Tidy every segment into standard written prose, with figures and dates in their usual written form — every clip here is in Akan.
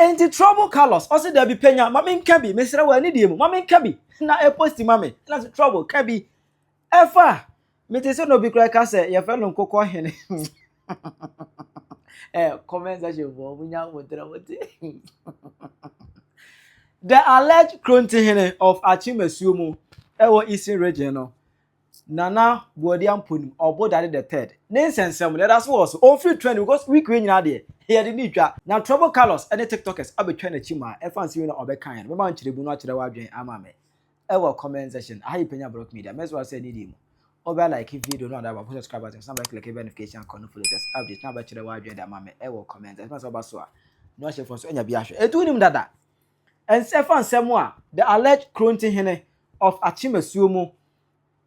enti trouble colors also there be Penyah mama nkabi mesra wa ni die mu mama nkabi na e post mama na trouble kabi efa me te say no be cry ka say ye fe no nkoko hene comment section for munya motra mote the alleged scrutiny of Akyem Asuom Eastern region no Nana Bawumia Ponim or Daddy the third. Nensensem let us was all free trend because we queen here the need now trouble colors and the TikTokers I'll be trying to chima fancy you know or be kind. Remember to the bunach the wagin amame. Comment section. I Penyah broke media. May as well say need him. Over like if video not about subscribers and some like notification and for latest updates. Now back to the wagin amame. Comment. As much as so. No share for so any biasho. E do him dada. And Stefan Semwa, the alleged scrutiny of Akyem Asuom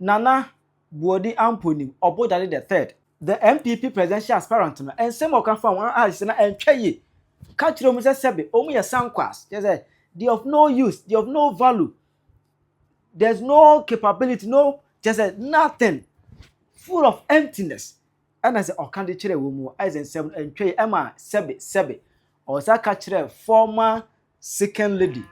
Nana Bawumia Ponim or Daddy the third. The MPP presidential aspirant and some of from one eyes and tray. Catch them as a only a sound class. They of no use, they of no value. There's no capability, no just nothing. Full of emptiness. And as a candidate woman, as in seven and tray Emma Sebe or Zakatre former second lady.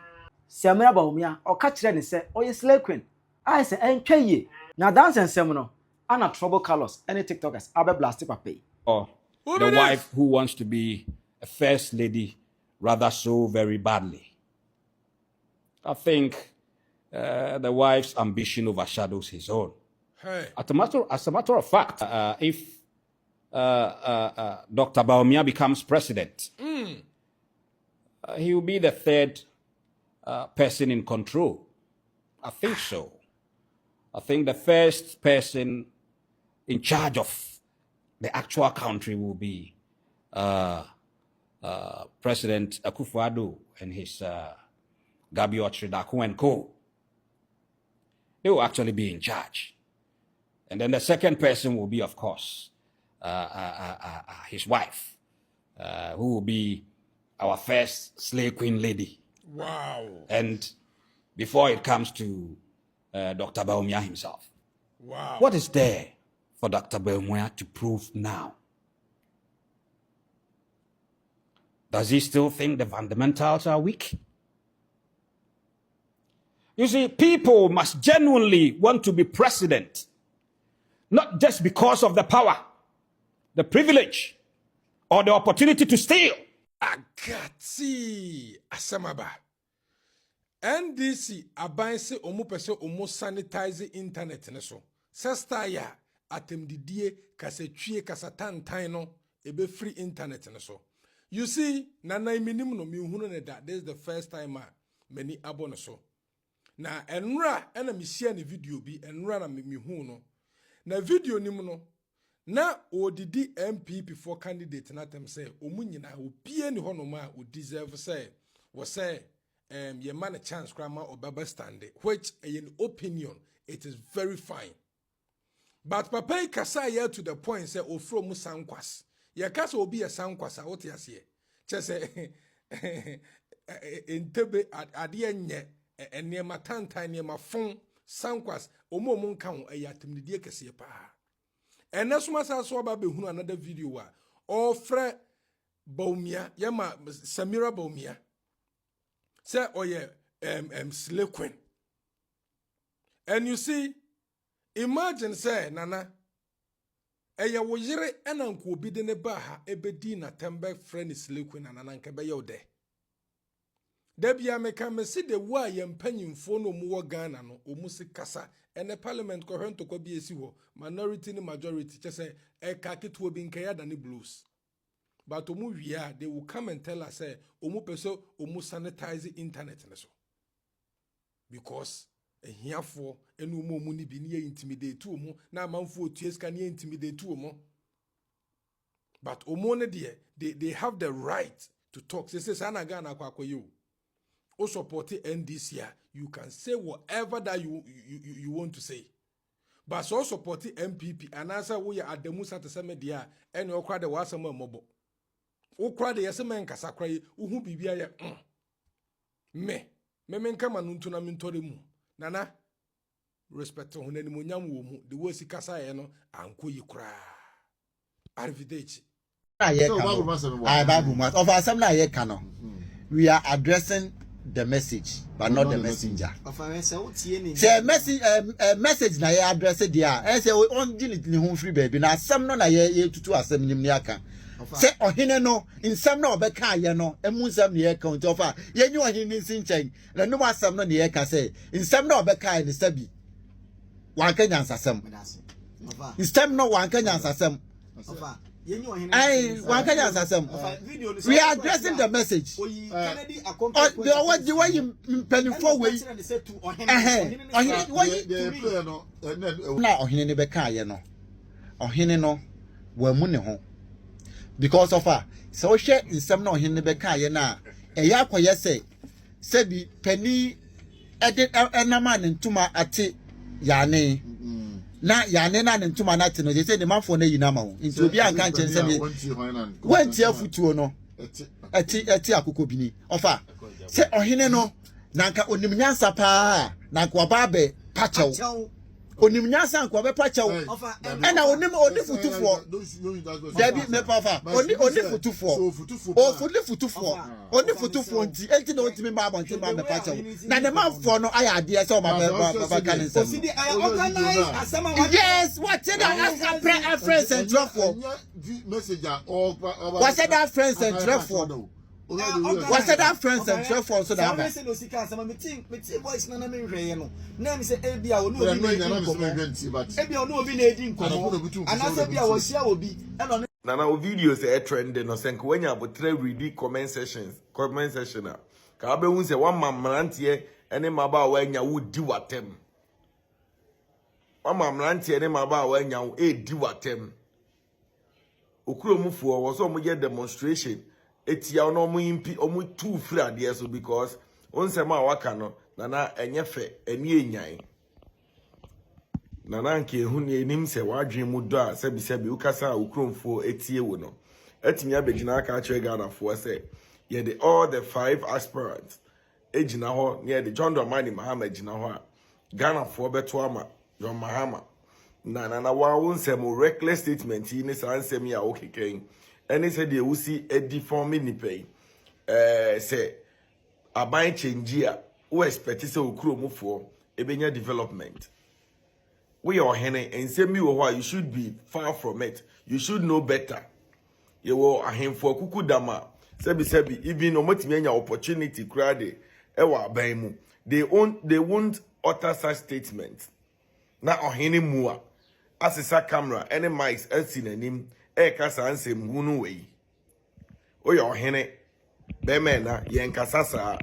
Samira Bawumia or catch them and say, oh, yes, slave queen. I say, and tray. Now dance and seminar, and a trouble colors, any TikTokers, I'll be blasted by pay. Or the wife who wants to be a first lady rather so very badly. I think the wife's ambition overshadows his own. Hey. As a matter of fact, if Dr. Bawumia becomes president, he will be the third person in control. I think so. I think the first person in charge of the actual country will be President Akufo-Addo and his Gabi Otridaku and co. They will actually be in charge. And then the second person will be, of course, his wife, who will be our first slave queen lady. Wow. And before it comes to Dr. Bawumia himself. Wow. What is there for Dr. Bawumia to prove now? Does he still think the fundamentals are weak? You see, people must genuinely want to be president, not just because of the power, the privilege, or the opportunity to steal. Agati Asamaba. NDC abanse omu pese omu sanitize internet ne so. Sesta ya atemdidie kasetwie kasatantan no ebe free internet ne so. You see, nana iminim no mihunu ne da. This is the first time many abo ne so. Na enra ena mi share ne video bi enra na mihunu no. Na video nim no na odidi MPP for candidate na tem say omu nyina opie ni hono ma o deserve say wo say ye man a chance grandma or baba standing, which in opinion it is very fine. But papa kasa ye to the point say ofro mu sankwas. Ye kasa obi a sankwas a what yas ye. Chese entebe ade nye enema tantan enema fon sankwas omo mu nka ho ayatimdie kese pa. Enesuma sa so ba be hunu another video wa ofre Bawumia yema Samira Bawumia say oye slave queen. And you see, imagine say nana eya wo yire ena nko obi de ne ba ha ebedi na tembe friend slave queen nana nka be ye de. Debia meka me see the wa ye mpanyimfo no mu wo Ghana no omu si kasa ene parliament ko hwento ko bi esi ho minority ni majority che e ka keto obi nka ya da ne blues. But omu wia they will come and tell us say omu peso omu sanitize internet ne so. Because ehiafo enu omu ni bi ni intimidate omu na amanfo otueska ni intimidate omu. But omu ne they have the right to talk. Say sana Ghana kwa you. O support NDC, you can say whatever that you want to say. But so support MPP and answer we are at the Musa to media and you cry the wasama mobo. O cry the yasaman kasakray, uhu bibia me kama nuntuna mintorimu. Nana respect to hunenimunyam the worst kasa eno anko yi kra. Arrivederci. Bible must of assembly ye canon. we are addressing the message, but not the messenger. Say message na ye address dia. And say on di home free baby. Na asem no na ye tutu asem nim ne aka. Say ohene no insem na obeka ye no emu nsem ne ye count ofa. Ye nyu ohene nsin chen. Na no asem no ne ye ka say insem na obeka ye ne sabi. Wan ka nyansasem. Insem no wan ka nyansasem. We are addressing the message. The way you penny forward. Now, Ohine Beka, you know. Ohine no, we're money home. Because of her. So, she is some no Hinebeka, you know. A yako, yes, say, Sebi, penny, edit, and a man in Tuma ati, yane. Na ya nena ne ntuma na te no je say the man for na yinama into obi anka nchen se me wanti afutuo no eti akoko bini ofa se ohene no nanka onimnyansa pa na kwa babe pachew onimnyansa nko be pachew ena onifutufo debi me pafa onifutufo onifutufo nti enti na ontimi ma abonti ma me pachew na the man for no aya ade se o ma baba kanisem. Yes, what said that friends and drop for messenger or what said that friends and drop for what said that friends and drop for so that me voice na me hwe no na me say ebia wo no obi na edin komo anasa bia wo hia obi Nana o videos e trend no senk wenya abotre read comment section a ka be hu se one man mrantie ene maba wa nya wo di watem Mama mrantie ne maba wa nya wo di watem Okuromufuo wo so mo ye demonstration etia no mo impi omo two free ade so because onsema waka no nana enye fe eni enyan Nana nke hu ne enim se wadwen mu do a sebi ukasa okuromfuo etie wo no etimi abegina aka kire Ghana fo se ye the all the 5 aspirants ejina ho near the John Dramani Mahama ejina ho a Ghana fo beto ama John Mahama na wa wonsem reckless statement ni sa ansem ya okeken eni se de wusi ediform nipai se aban change a wo expect se okuromufo ebenya development we are hene ensemi wo ho you should be far from it you should know better you wo ahemfo kukudama sebi even omotimi anya opportunity crowd ewa aban mu they won't utter such statement na ohene mu a asesa camera any mics asinanim kasa ansem hunu wei oya ohene be me na yen kasa sa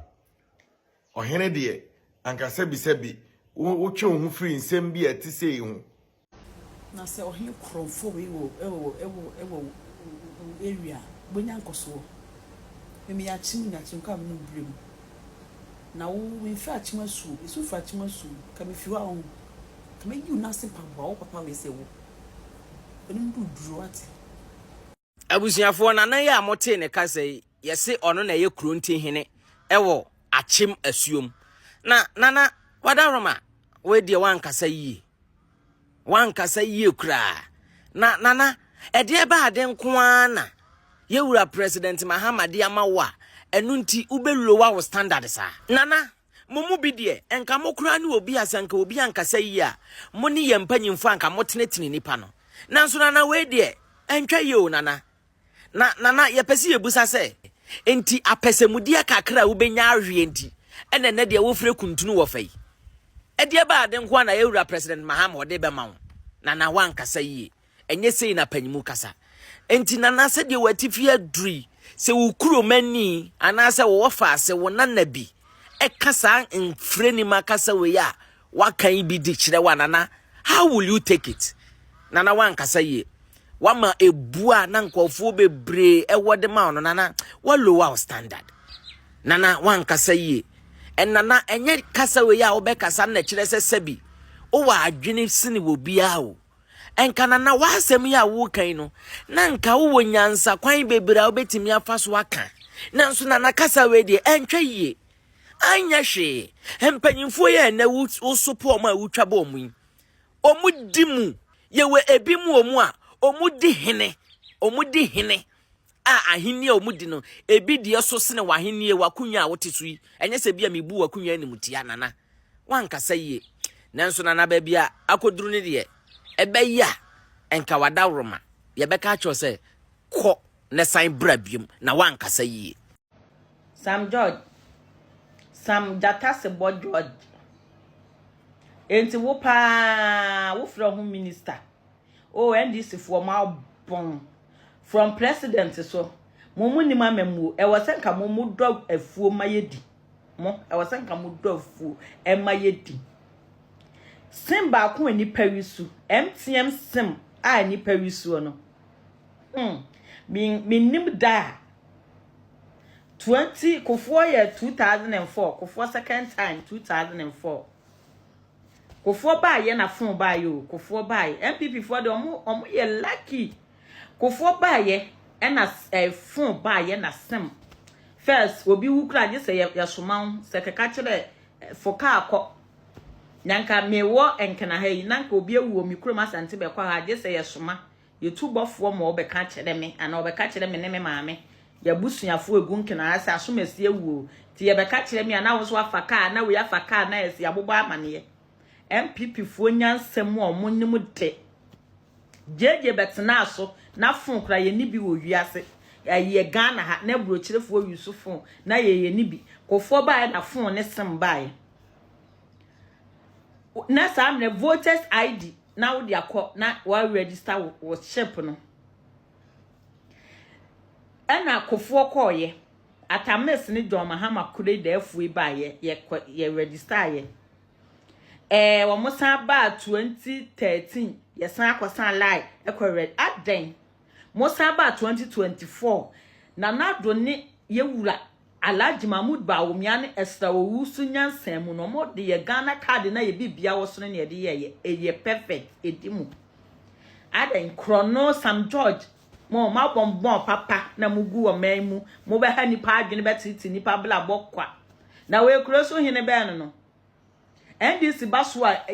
ohene de anka sebi wo twe ho free nsem bi etise hu na se ohene kromfo we ewo area bonya nkoso emi ya chim na chinka mu brem na wo we fa chima su esu fa chima su ka me fiwa on ka me yu na se pamba wo papa we se wo onim du duro ate abusuafo na nan ya mote ne ka se yese ono na ye kronti hene ewo Akyem Asuom na nana wadaroma we de wankasa yie kra na nana ede ba aden ko ana yewura president Mahama de amawa enunti ubelulo wa standard sa nana mumu bi de enka mokura ne obi asanka obi ankasa yi a mo ne ye mpanyimfo anka motenetini nipa no nanso nana we de entwa ye o nana na ye pese ye busa se enti apesemudie kakra ubenya ahwe enti ene ne de wo fre kuntunu wo fai ede ba aden ko na yewura president Mahama ode be ma wo nana wankasa yi enye sei na panyimu kasa enti nana se de watifi aduri se wukuro mani anase wo fa se wo nanabi kasa mfreni makasa we ya wakan bi di kire wa nana how will you take it nana wankasa yi wama ebua na nkofo bebre ewode ma ono nana wa lower standard nana wankasa yi nana enye kasa we ya obekasa na kire se sabi o wa adwene sini wo bia o enka nana wa asem ya wo kan no na nka wo nyansa kwan bebre a obetimi afa so aka nanso nana kasa we de entwa yie anya hwe empanyimfo ye na wo support ma wo twa ba omu omudimu ye we ebi mu omu a omudi hene ahenni a omudi no ebi de so sene wahenni e wakunya a wote so yi enye se bia mebu wakunya ni mutia nana wankasa yie nanso nana ba bia akoduru ne de ebeya enka wadawroma ye beka cho se ko ne san bra biom na wankasa yie Sam George Sam data se bo George enti wo pa wo fra ho minister oh NDC for ma bon from president so mumu ni mamemu e wasenka mumu dog afuo mayedi mo e wasenka mu dog afuo e mayedi sim ba ko ni pawisu MTM sim a ni pawisu no nim da 20 kofo year 2004 kofo second time 2004 kofo ba ye na fon ba yo kofo ba ye MPP for the omo ye lucky kofo ba ye na fon ba ye na sem first obi wukra je se ya soman se keka kire foka akọ nyanka mewo enkena ha yi nanka obi ewu mi kuro masante be kwa ha je se ya soma ye tubofo mo obeka kire me ana obeka kire me ne me maame ya busuafo egu nkena asa asomasi ewu ti ye beka kire me ana wo so afaka na we afaka na esi abobo amane MPP fo nyansem o monnim de jeje betena so na fon kra ye ni bi wo wiase ye Ghana ha na brochirefo Yusufo na ye ni bi kofo ba na fon ne sem ba na sam ne voters ID na wo de akọ na wa register wo ship no ana kofo koye atames ni John Mahama kure da afu ba ye register ye wo musan ba 2013 ye san akosan lie red aden musan ba 2024 na do ne ye wura Alhaji Mahmoud Bawumia ne STUP sunyansan mu no mo de ye Ghana card na ye bibia wo so ne ye de ye perfect edimu aden chrono Sam George mo ma bon papa na mugu o man mu mo be ha nipa adwene betiti nipa bla bokwa na we kuro so hene be no NDC baso a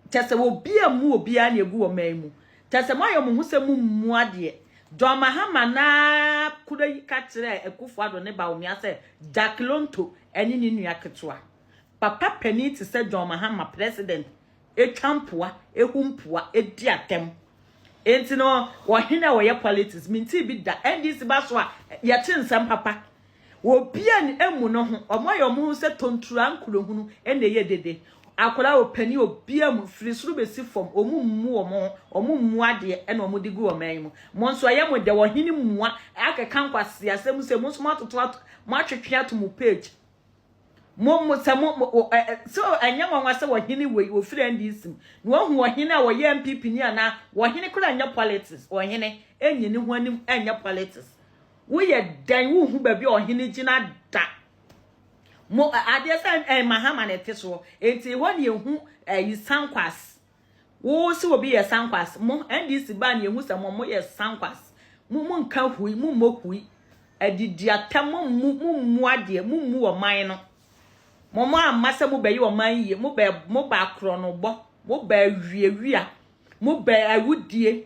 tese wo bia mu obia na egu o man mu tese mo ayo mu husem mu ade John Mahama na kudo yi ka kire Akufo Addo ne Bawumia se Jaklonto eni ni nua ketwa papa pani ti se John Mahama president etwampoa ehumpoa edi atem enti no wo hina wo ye politics minti bi da NDC baso a ye tinsam papa wo bia ni emu no ho omoyo mu se tontura nkulohunu ene ye dede akola opani obia mu firi suru besi fom omummu ade ena omudigu oman mu mo nso aye mo de wo hini mmua akeka nkwase asem se mo nso matoto mo atwetwe to mu page mo so anya nwanwa se wo hini we wo firi NDC no hu wo hini a wo ye MPP ni ana wo hini kura anya politics wo hini enyi ni ho anim anya politics wo ye dan wo hu ba bi o hini gina da mo adesa Mahama na teso enti woni ehu yi sankwas wo si obi ye sankwas mo NDC ba na ehu samo mo ye sankwas mo nka hui mo mohui adidi atam mo ade mo o man no mo amasa mo bayi o man ye mo ba kro no bo mo ba wiewia mo ba awudie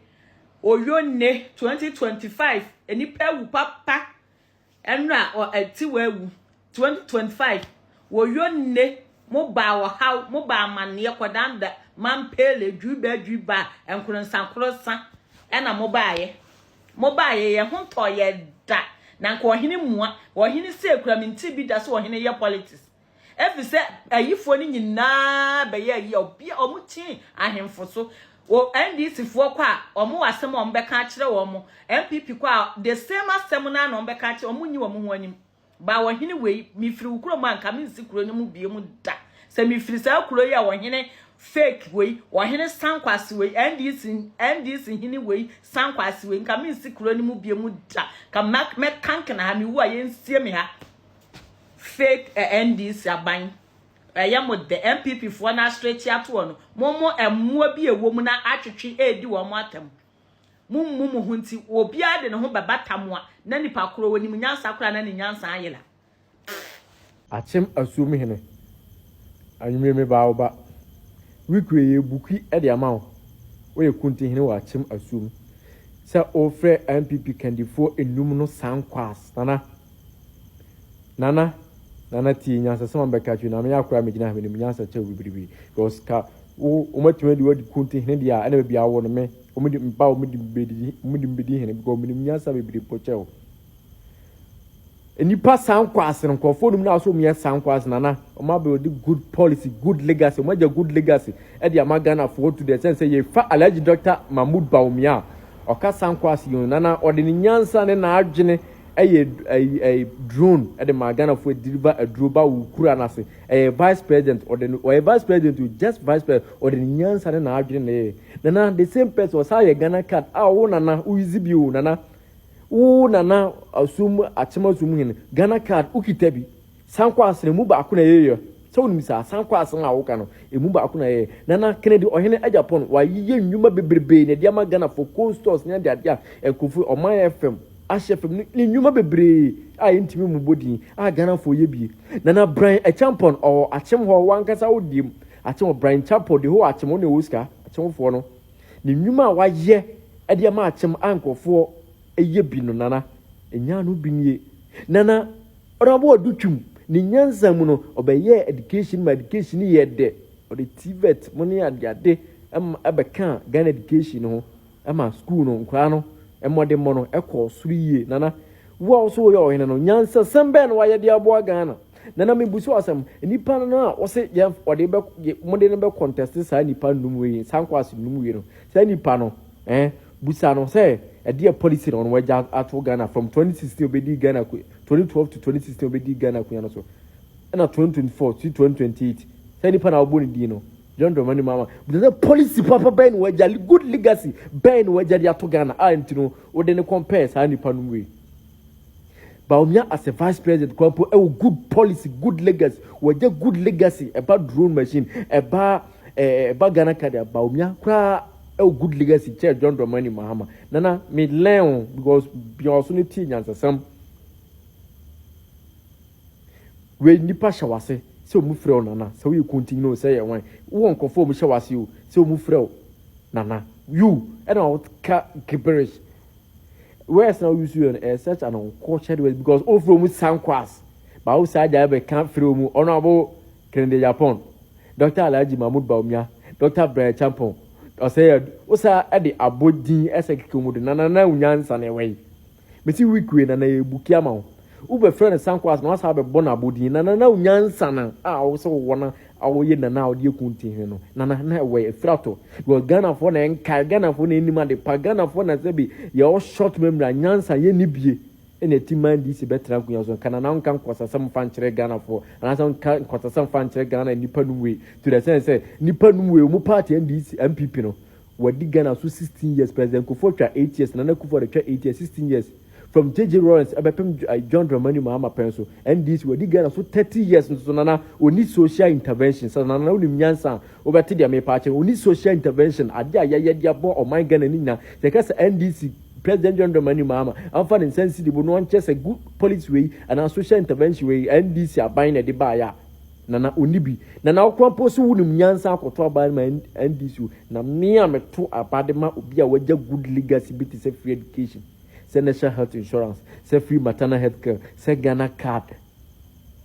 oyonne 2025 eni pa wu papa enra o ati wa wu 2025 wo yonne mo ba wo haw mo ba amane kodanda man pele djuba enkuronsankrosa ena mo ba ye ho to ye da na nko ohene mua ohene se ekura minti bi da so ohene ye politics efise ayifo ni nyina be ye obi omuti ahemfo so wo NDC fo kwa omo wasem o mbeka kire wo mo MPP kwa the same asem na no mbeka kire omo nyi wo mo ho anim ba wo hene we mi firi ukuro ma nka mi sikuro ni mu bie mu da se mi firi sa ukuro ya wo hene fake we wo hene sankwase we NDC hene we sankwase we nka mi sikuro ni mu bie mu da ka me kank na ha mi wu aye nsie mi ha fake NDC aban ya mo the MPP fo na straight ya to no mo emua bi ewo mu na atwetwe edi wo mo atam mummu hunti obi ade ne ho babatamwa na nipa koro woni munyansa kora na ne nyansa ayela Akyem Asuom hene anwumre me baoba wikwe ye buki e de amawo we kunti hene wa Akyem Asuom sɛ ofrɛ MPP kandifoɔ enum no sankwas nana tie nyansa sɛ mabɛka twi na me akora me gina me nyansa kyɛ bibribi because ka wo matuma di wadi kunti hene dia ɛna bia wo no me omudi mpa omudi mbedi hene because me nyansa bibiri pokyɛw enipa sankwas no nkɔfo num na so me sankwas nana ɔma be odi good policy good legacy ɔma good legacy ɛde ama Ghana for to the sense ye fa Alhaji Dr. Mahmoud Bawumia ɔka sankwas yon nana ɔde ne nyansa ne na adwene a drone at the Magana for deliver a droba ukura nase a vice president or a vice president to just vice president or the Nyansa and Arjun. Nana, the same person was a Ghana cat. Oh, Nana, who is you, Nana? Oh, Nana, assume at Sumasumin, Ghana cat, Ukitebi, Sankwas, and Muba Akuna. So, Missa, Sankwas and Aokano, a Muba Akuna. Nana, Kennedy or Henry Ajapon, why you may be brave, and Yama Ghana for cold stores near that, yeah, and Kufu or my FM. Ashe from ni nyuma bebre a intimi mu bodi a Ghana for ye bi nana Brian a champion or Akyem ho wankasa odim Akyem Brian champion de ho Akyem ne Oscar Akyem fo no ni nyuma wa ye e de ma Akyem ankofo eye bi no nana enya no bi nie nana orabo odutwum ni nyansa mu no obeye education ye de or the TVET money ade abeka Ghana education ho ama school no nkra no emode mono ekọ suriye nana wo also yo hene no nyansa sembe no waye de aboa Ghana nana me busu asem nipa no a wo se ye ode be mode ne be contest sa nipa num we sankwas num we no sa nipa no busa no say e de policy no waja ato Ghana from 2016 obedi Ghana 2012 to 2016 obedi Ghana ku no so na 2024 to 2028 sa nipa na obo ni di no John Dramani Mama, but the policy papa Ben Wajali, good legacy, Ben Wajali Atogana, Antino, or then compares Hani Panui. Bawumia as a vice president, good policy, good legacy, waja good legacy about drone machine, about Ghana Kada, Bawumia, cry good legacy, chair John Dramani Mahama. Nana, me learn because beyond unity and some we nipa shawase. So mufreo nana so you continue say one won conform shawasi you so mufreo nana you and out gibberish where's now use you in such an uncultured way because all from sankwas but outside there can't throw mu honorable Kennedy Japan Dr. Alhaji Mahmoud Bawumia Dr. Brian Champon or said osa at the abodin esekikumu nana na unyansa na way me see week we na bukiama ube friend sankwas no asa be bona abodi na unyansa na wo so wona awoye na odi ekunti no na we frato go Ghana for na enka Ghana for na enima de pa Ghana for na sebi ye short memory nyansa ye ni bie ene timan di se betra kunya so kana na nkan kwasasam fan kire Ghana for na san kwasasam fan kire Ghana nipa nu we to the sense nipa nu we mu party NDC MPP no wadi Ghana so 16 years president Kufuor twa 8 years na Kufuor twa 8 years 16 years from JJ Lawrence abepem John Dramani Mahama penso and this we Ghana so 30 years so nana oni social intervention so nana oni nyansa obeti dia me paache oni social intervention ade ayaya dia bo o man Ghana ni na se ka NDC President John Dramani Mahama amfa ne sensitive no nche a good policy way and social intervention way NDC aban na de ba ya nana oni bi nana okwampo so wunum nyansa akoto aban ma NDC na me ameto abadema obi a waja good legacy bit is free education national health insurance, say free maternal health care, say Ghana card.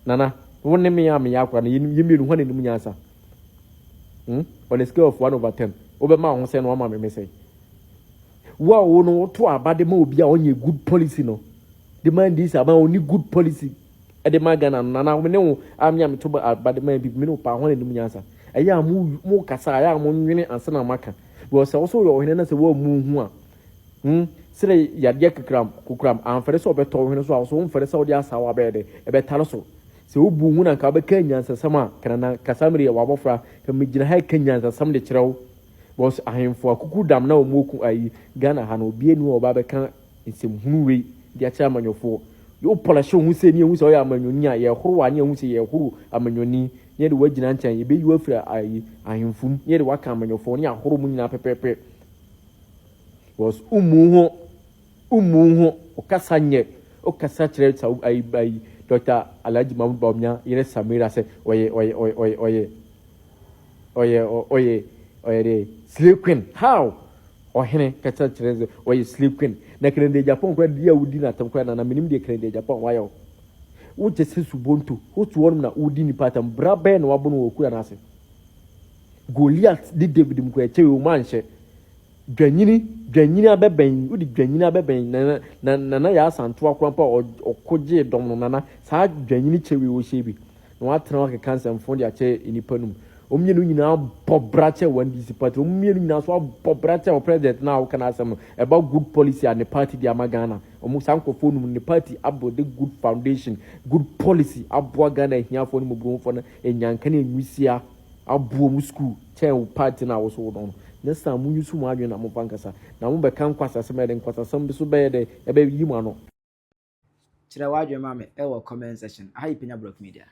Nana, one name me yakwa, you mean one in the Munyansa. On a scale of 1/10. Obama won't send one mammy may say. Wow, no, to a bad demo be only good policy, no. Demand this about only good policy. At the Magana, Nana, we know I'm yam to bad the man be no power in the Munyansa. I am more Cassa, I am one unit and Sana Maka. Was also your hen as a war moon. Say Yadia Kukram, and for the sober told him so for the Saudi Asawa bed, a better so. So Boon and Kabe Kenyans and Sama, Kana Casamri, Wabofra, can make High Kenyans and some literal was I him for Kuku Dam no Moku I Ghana Hano, be no Babacan in some Hungry, the chairman of four. You polish who say you so I am on your near who I know say who am on your knee, near the wedge and you be you afraid I am fun, near the Wakam on your phone, ya home in a pepe. Was umuho okasanye okasachre sa ai Dr. Alhaji Mahmoud Bawumia yere Samira se oye de slave queen how ɔhene kɛkyɛ kyerɛ sɛ ɔyɛ slave queen na Kennedy Japan kora di a wodi na atam kora na menim deɛ Kennedy Japan wayɛ wo wogye sɛ subonto wotu wɔnom na wodi nipa atam bra bɛɛ na wabɔ no wɔ kura no ase Goliath di David mu kɔ ɛkyɛ wɔ mu anhyɛ dwanyini abɛbɛn wodi dwanyini abɛbɛn na yɛ asanto akora mpa ɔkɔgye dɔm no nana saa dwanyini kyɛ wɔ hyɛ bi na watena wakeka nsɛmfo de akyɛ nipa no mu omienu nyinaa bɔ brakyɛ wɔn DC party omienu nyinaa so abɔ brakyɛ wɔ president na ɔka na asɛm no ɛba good policy a ne party de ama Ghana ɔmo sankɔfo no ne party abɔ the good foundation good policy aboa Ghana ahiafo no mu bromfo no enyanka na enwisia aboa mu school kyɛn party na wɔso wɔ no next time mu yusu mu adwen na mo pankasa na mo bɛka nkwasasɛm ɛde nkwasasɛm bi so bɛyɛ dɛ ɛbɛ yi mu ano kyerɛ wadwe ma me ɛwɔ comment section aha yi Penyah Block Media